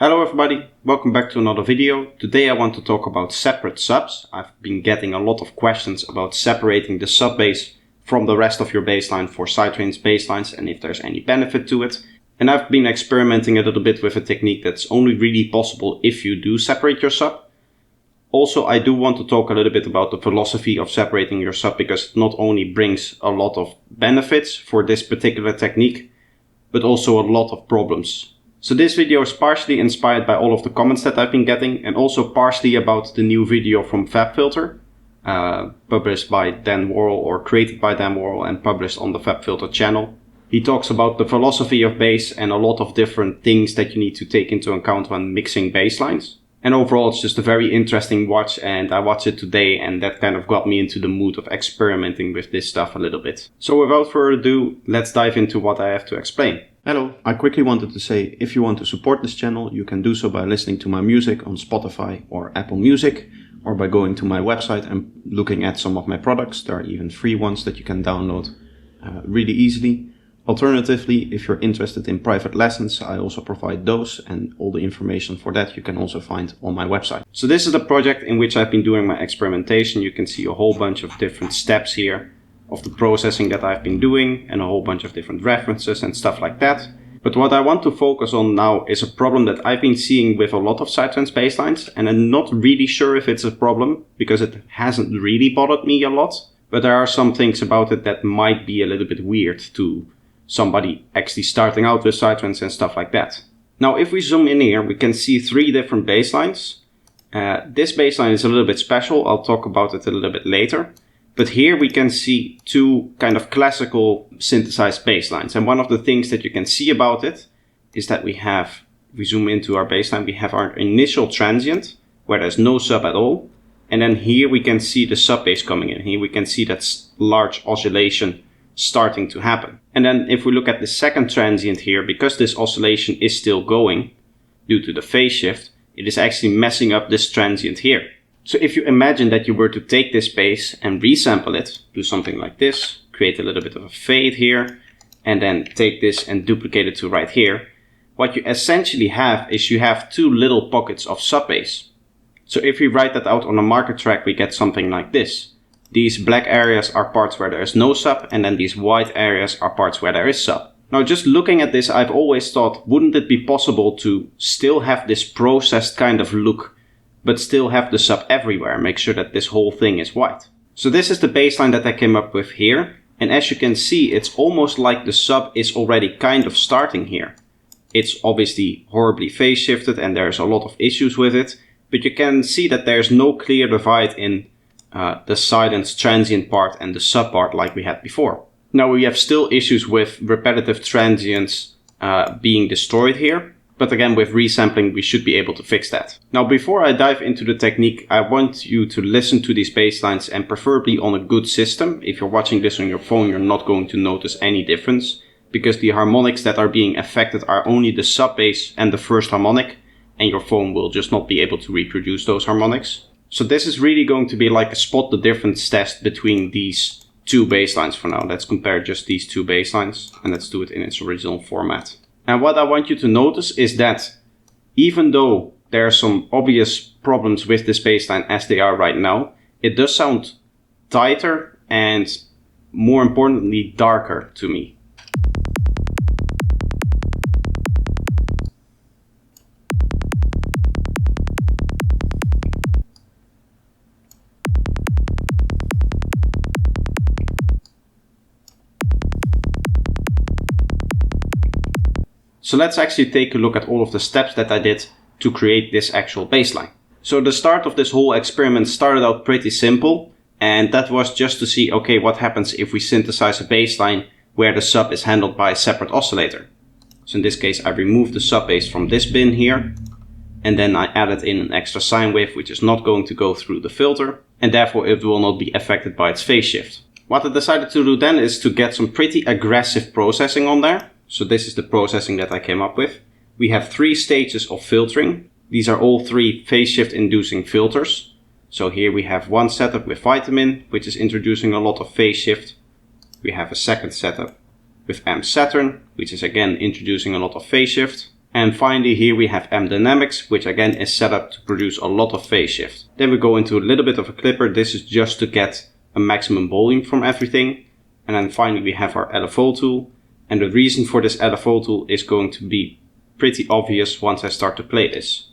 Hello everybody, welcome back to another video. Today I want to talk about separate subs. I've been getting a lot of questions about separating the sub bass from the rest of your bassline for Psytrance basslines and if there's any benefit to it. And I've been experimenting a little bit with a technique that's only really possible if you do separate your sub. Also, I do want to talk a little bit about the philosophy of separating your sub because it not only brings a lot of benefits for this particular technique, but also a lot of problems. So this video is partially inspired by all of the comments that I've been getting and also partially about the new video from FabFilter, published by Dan Worrell or created by Dan Worrell and published on the FabFilter channel. He talks about the philosophy of bass and a lot of different things that you need to take into account when mixing bass lines. And overall, it's just a very interesting watch and I watched it today and that kind of got me into the mood of experimenting with this stuff a little bit. So without further ado, let's dive into what I have to explain. Hello, I quickly wanted to say if you want to support this channel, you can do so by listening to my music on Spotify or Apple Music, or by going to my website and looking at some of my products. There are even free ones that you can download really easily. Alternatively, if you're interested in private lessons, I also provide those, and all the information for that you can also find on my website. So this is the project in which I've been doing my experimentation. You can see a whole bunch of different steps here of the processing that I've been doing and a whole bunch of different references and stuff like that. But what I want to focus on now is a problem that I've been seeing with a lot of Psytrance basslines, and I'm not really sure if it's a problem because it hasn't really bothered me a lot, but there are some things about it that might be a little bit weird to somebody actually starting out with Psytrance and stuff like that. Now if we zoom in here, we can see three different basslines. This bassline is a little bit special, I'll talk about it a little bit later. But here we can see two kind of classical synthesized basslines. And one of the things that you can see about it is that if we zoom into our bassline, we have our initial transient where there's no sub at all. And then here we can see the sub bass coming in. Here we can see that large oscillation starting to happen. And then if we look at the second transient here, because this oscillation is still going due to the phase shift, it is actually messing up this transient here. So if you imagine that you were to take this bass and resample it, do something like this, create a little bit of a fade here, and then take this and duplicate it to right here, what you essentially have is you have two little pockets of sub bass. So if we write that out on a marker track, we get something like this. These black areas are parts where there is no sub, and then these white areas are parts where there is sub. Now just looking at this, I've always thought, wouldn't it be possible to still have this processed kind of look but still have the sub everywhere, make sure that this whole thing is white. So this is the bassline that I came up with here, and as you can see, it's almost like the sub is already kind of starting here. It's obviously horribly phase shifted and there's a lot of issues with it, but you can see that there's no clear divide in the silence transient part and the sub part like we had before. Now we have still issues with repetitive transients being destroyed here. But again, with resampling, we should be able to fix that. Now, before I dive into the technique, I want you to listen to these basslines and preferably on a good system. If you're watching this on your phone, you're not going to notice any difference because the harmonics that are being affected are only the sub bass and the first harmonic, and your phone will just not be able to reproduce those harmonics. So this is really going to be like a spot the difference test between these two basslines for now. Let's compare just these two basslines and let's do it in its original format. And what I want you to notice is that even though there are some obvious problems with this bassline as they are right now, it does sound tighter and, more importantly, darker to me. So let's actually take a look at all of the steps that I did to create this actual bassline. So the start of this whole experiment started out pretty simple, and that was just to see, okay, what happens if we synthesize a bassline where the sub is handled by a separate oscillator. So in this case, I removed the sub bass from this bin here, and then I added in an extra sine wave, which is not going to go through the filter, and therefore it will not be affected by its phase shift. What I decided to do then is to get some pretty aggressive processing on there. So this is the processing that I came up with. We have three stages of filtering. These are all three phase shift inducing filters. So here we have one setup with vitamin, which is introducing a lot of phase shift. We have a second setup with Saturn, which is again introducing a lot of phase shift. And finally here we have M dynamics, which again is set up to produce a lot of phase shift. Then we go into a little bit of a clipper. This is just to get a maximum volume from everything. And then finally we have our LFO tool. And the reason for this LFO tool is going to be pretty obvious once I start to play this.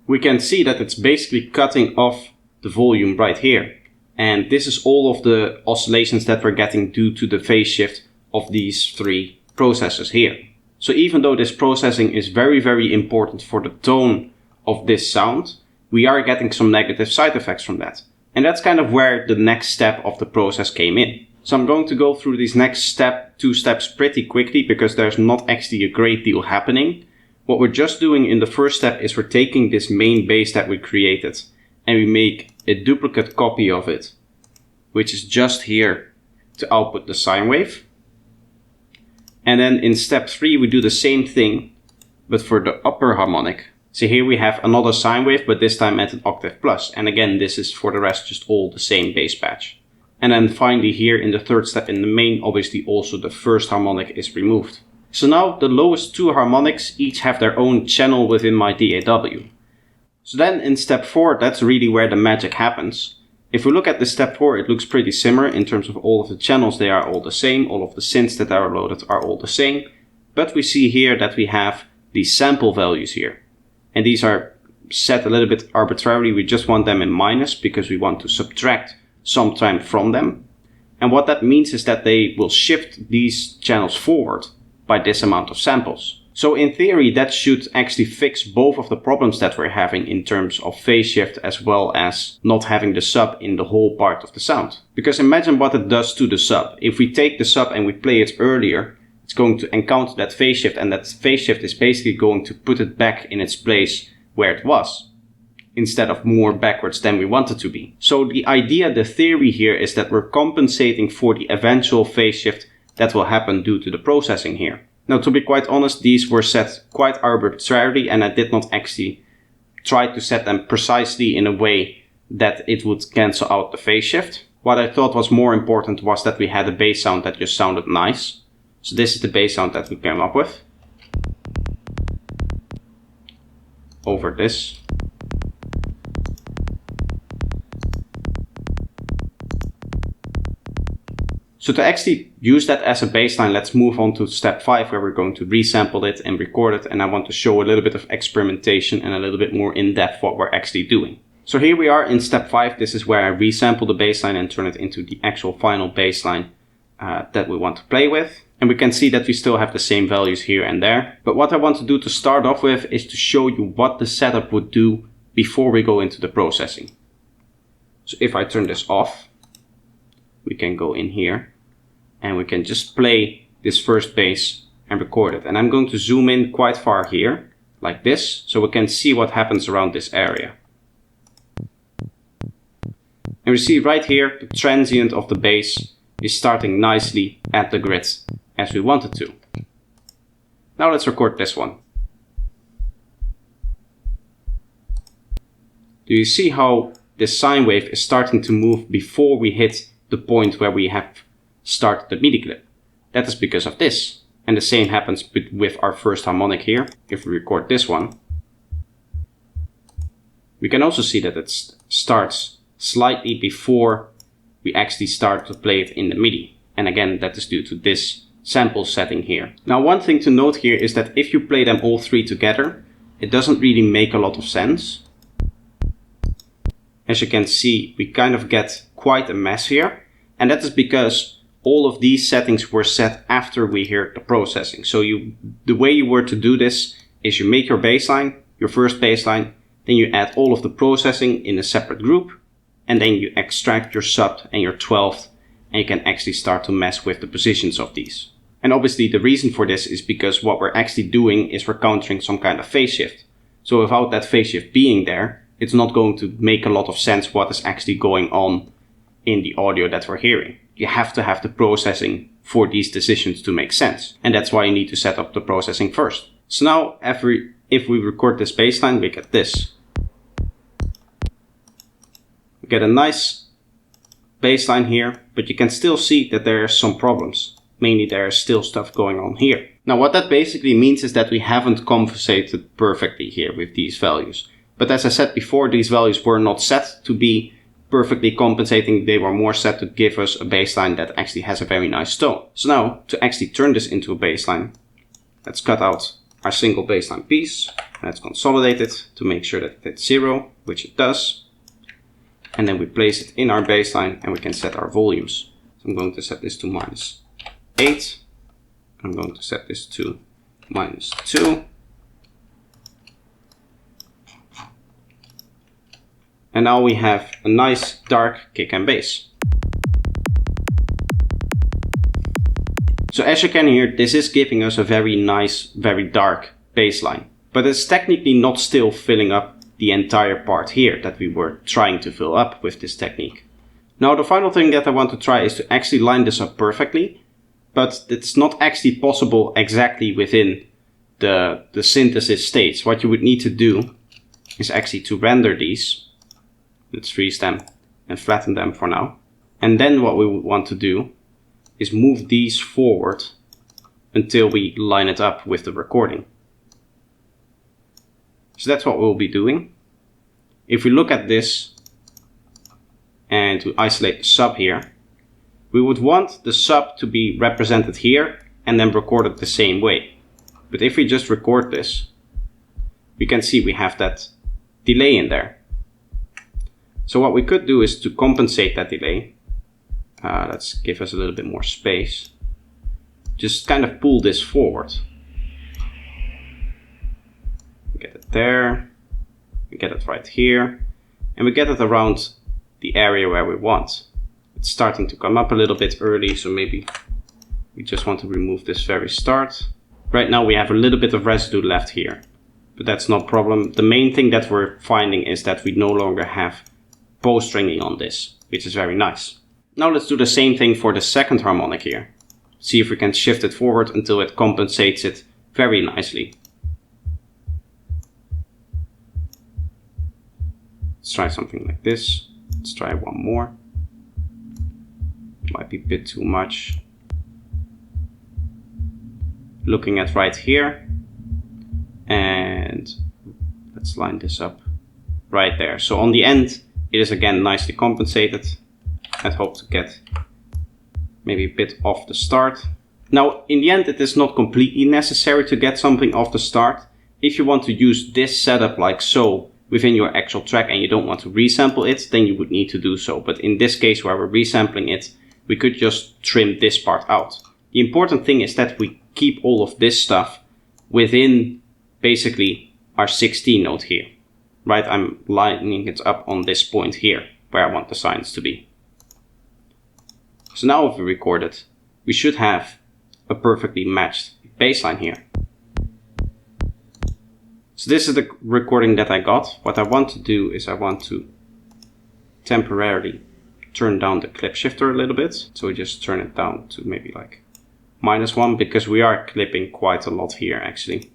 We can see that it's basically cutting off the volume right here. And this is all of the oscillations that we're getting due to the phase shift of these three processors here. So even though this processing is very, very important for the tone of this sound, we are getting some negative side effects from that. And that's kind of where the next step of the process came in. So I'm going to go through these next two steps pretty quickly because there's not actually a great deal happening. What we're just doing in the first step is we're taking this main bass that we created and we make a duplicate copy of it, which is just here to output the sine wave. And then in step 3 we do the same thing, but for the upper harmonic. So here we have another sine wave, but this time at an octave plus. And again, this is for the rest just all the same bass patch. And then finally here in the third step in the main, obviously also the first harmonic is removed. So now the lowest two harmonics each have their own channel within my DAW. So then in step 4, that's really where the magic happens. If we look at the step 4, it looks pretty similar in terms of all of the channels. They are all the same. All of the synths that are loaded are all the same. But we see here that we have these sample values here. And these are set a little bit arbitrarily. We just want them in minus because we want to subtract some time from them. And what that means is that they will shift these channels forward by this amount of samples. So in theory, that should actually fix both of the problems that we're having in terms of phase shift as well as not having the sub in the whole part of the sound. Because imagine what it does to the sub. If we take the sub and we play it earlier, it's going to encounter that phase shift, and that phase shift is basically going to put it back in its place where it was, instead of more backwards than we want it to be. So the idea, the theory here is that we're compensating for the eventual phase shift that will happen due to the processing here. Now, to be quite honest, these were set quite arbitrarily, and I did not actually try to set them precisely in a way that it would cancel out the phase shift. What I thought was more important was that we had a bass sound that just sounded nice. So this is the bass sound that we came up with. Over this. So to actually use that as a baseline, let's move on to step 5, where we're going to resample it and record it. And I want to show a little bit of experimentation and a little bit more in depth what we're actually doing. So here we are in step 5. This is where I resample the baseline and turn it into the actual final baseline that we want to play with. And we can see that we still have the same values here and there. But what I want to do to start off with is to show you what the setup would do before we go into the processing. So if I turn this off, we can go in here and we can just play this first bass and record it. And I'm going to zoom in quite far here, like this, so we can see what happens around this area. And we see right here, the transient of the bass is starting nicely at the grid as we want it to. Now let's record this one. Do you see how this sine wave is starting to move before we hit the point where we have started the MIDI clip? That is because of this. And the same happens with our first harmonic here. If we record this one, we can also see that it starts slightly before we actually start to play it in the MIDI. And again, that is due to this sample setting here. Now, one thing to note here is that if you play them all three together, it doesn't really make a lot of sense. As you can see, we kind of get quite a mess here. And that is because all of these settings were set after we heard the processing. So the way you were to do this is you make your bassline, your first bassline, then you add all of the processing in a separate group, and then you extract your sub and your 12th, and you can actually start to mess with the positions of these. And obviously the reason for this is because what we're actually doing is we're countering some kind of phase shift. So without that phase shift being there, it's not going to make a lot of sense what is actually going on in the audio that we're hearing. You have to have the processing for these decisions to make sense. And that's why you need to set up the processing first. So now if we record this bassline, we get this. We get a nice bass line here, but you can still see that there are some problems. Mainly there is still stuff going on here. Now what that basically means is that we haven't compensated perfectly here with these values. But as I said before, these values were not set to be perfectly compensating. They were more set to give us a bass line that actually has a very nice tone. So now to actually turn this into a bass line, let's cut out our single bass line piece. Let's consolidate it to make sure that it hits 0, which it does. And then we place it in our bass line and we can set our volumes. So I'm going to set this to -8. I'm going to set this to -2. And now we have a nice dark kick and bass. So as you can hear, this is giving us a very nice, very dark bass line. But it's technically not still filling up the entire part here that we were trying to fill up with this technique. Now the final thing that I want to try is to actually line this up perfectly, but it's not actually possible exactly within the synthesis stage. What you would need to do is actually to render these. Let's freeze them and flatten them for now. And then what we would want to do is move these forward until we line it up with the recording. So that's what we'll be doing. If we look at this and to isolate the sub here, we would want the sub to be represented here and then recorded the same way. But if we just record this, we can see we have that delay in there. So what we could do is to compensate that delay. Let's give us a little bit more space. Just kind of pull this forward. Get it there, we get it right here, and we get it around the area where we want. It's starting to come up a little bit early, so maybe we just want to remove this very start. Right now we have a little bit of residue left here, but that's no problem. The main thing that we're finding is that we no longer have bowstringing on this, which is very nice. Now let's do the same thing for the second harmonic here. See if we can shift it forward until it compensates it very nicely. Let's try something like this. Let's try one more. Might be a bit too much. Looking at right here. And let's line this up right there. So on the end, it is again nicely compensated. I'd hope to get maybe a bit off the start. Now, in the end, it is not completely necessary to get something off the start. If you want to use this setup like so within your actual track and you don't want to resample it, then you would need to do so. But in this case where we're resampling it, we could just trim this part out. The important thing is that we keep all of this stuff within basically our 16 note here. Right, I'm lining it up on this point here where I want the signs to be. So now if we record it, we should have a perfectly matched bass line here. So this is the recording that I got. What I want to do is I want to temporarily turn down the clip shifter a little bit. So we just turn it down to maybe like -1 because we are clipping quite a lot here actually.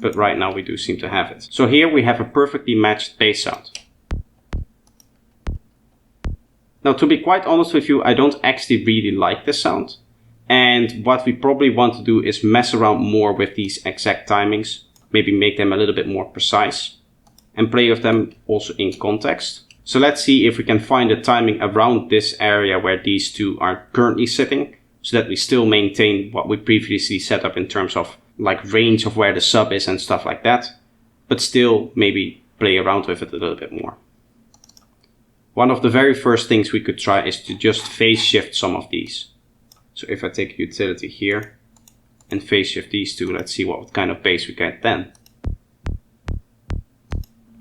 But right now we do seem to have it. So here we have a perfectly matched bass sound. Now to be quite honest with you, I don't actually really like this sound. And what we probably want to do is mess around more with these exact timings. Maybe make them a little bit more precise. And play with them also in context. So let's see if we can find the timing around this area where these two are currently sitting. So that we still maintain what we previously set up in terms of like range of where the sub is and stuff like that. But still maybe play around with it a little bit more. One of the very first things we could try is to just phase shift some of these. So if I take utility here and phase shift these two, let's see what kind of bass we get then.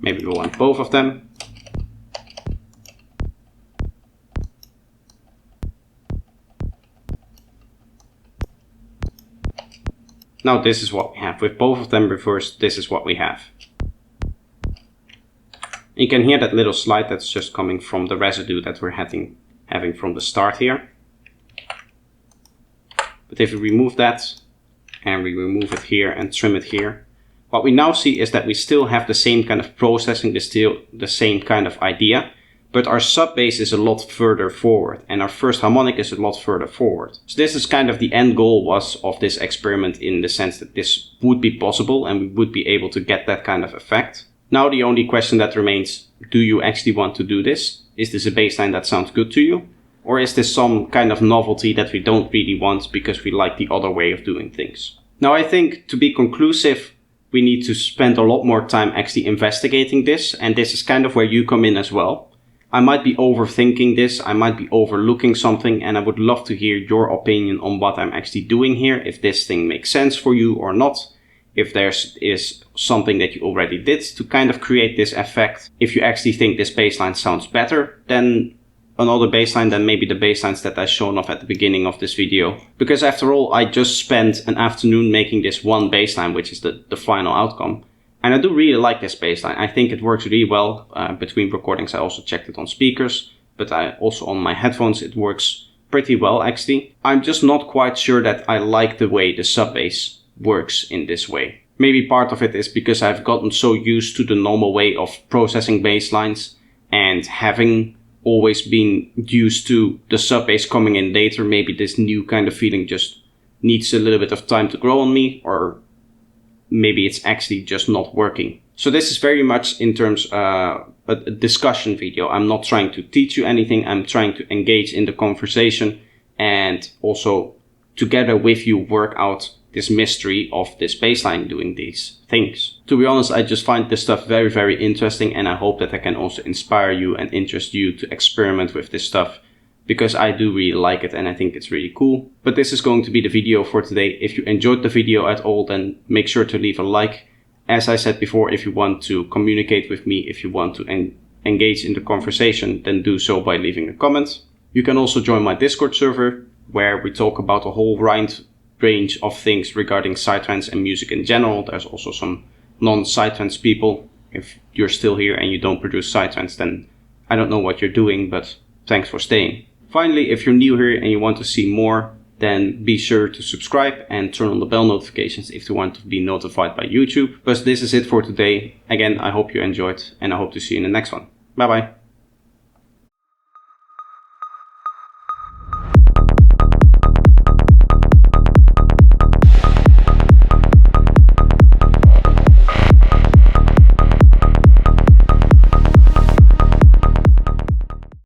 Maybe we want both of them. Now this is what we have. With both of them reversed, this is what we have. You can hear that little slide that's just coming from the residue that we're having from the start here. But if we remove that and we remove it here and trim it here, what we now see is that we still have the same kind of processing, still the same kind of idea, but our sub bass is a lot further forward and our first harmonic is a lot further forward. So this is kind of the end goal was of this experiment, in the sense that this would be possible and we would be able to get that kind of effect. Now the only question that remains, do you actually want to do this? Is this a bassline that sounds good to you? Or is this some kind of novelty that we don't really want because we like the other way of doing things? Now I think, to be conclusive, we need to spend a lot more time actually investigating this, and this is kind of where you come in as well. I might be overthinking this, I might be overlooking something, and I would love to hear your opinion on what I'm actually doing here, if this thing makes sense for you or not, if there is something that you already did to kind of create this effect, if you actually think this bassline sounds better than another bassline, than maybe the basslines that I've shown off at the beginning of this video. Because after all, I just spent an afternoon making this one bassline, which is the final outcome. And I do really like this bassline. I think it works really well. Between recordings I also checked it on speakers, but also on my headphones it works pretty well actually. I'm just not quite sure that I like the way the sub bass works in this way. Maybe part of it is because I've gotten so used to the normal way of processing basslines, and having always been used to the sub bass coming in later, maybe this new kind of feeling just needs a little bit of time to grow on me, or maybe it's actually just not working. So this is very much in terms a discussion video. I'm not trying to teach you anything. I'm trying to engage in the conversation and also together with you work out this mystery of this bassline doing these things. To be honest, I just find this stuff very, very interesting, and I hope that I can also inspire you and interest you to experiment with this stuff, because I do really like it and I think it's really cool. But this is going to be the video for today. If you enjoyed the video at all, then make sure to leave a like. As I said before, if you want to communicate with me, if you want to engage in the conversation, then do so by leaving a comment. You can also join my Discord server, where we talk about a whole range of things regarding Psytrance and music in general. There's also some non-Psytrance people. If you're still here and you don't produce Psytrance, then I don't know what you're doing, but thanks for staying. Finally, if you're new here and you want to see more, then be sure to subscribe and turn on the bell notifications if you want to be notified by YouTube. But this is it for today. Again, I hope you enjoyed, and I hope to see you in the next one. Bye bye.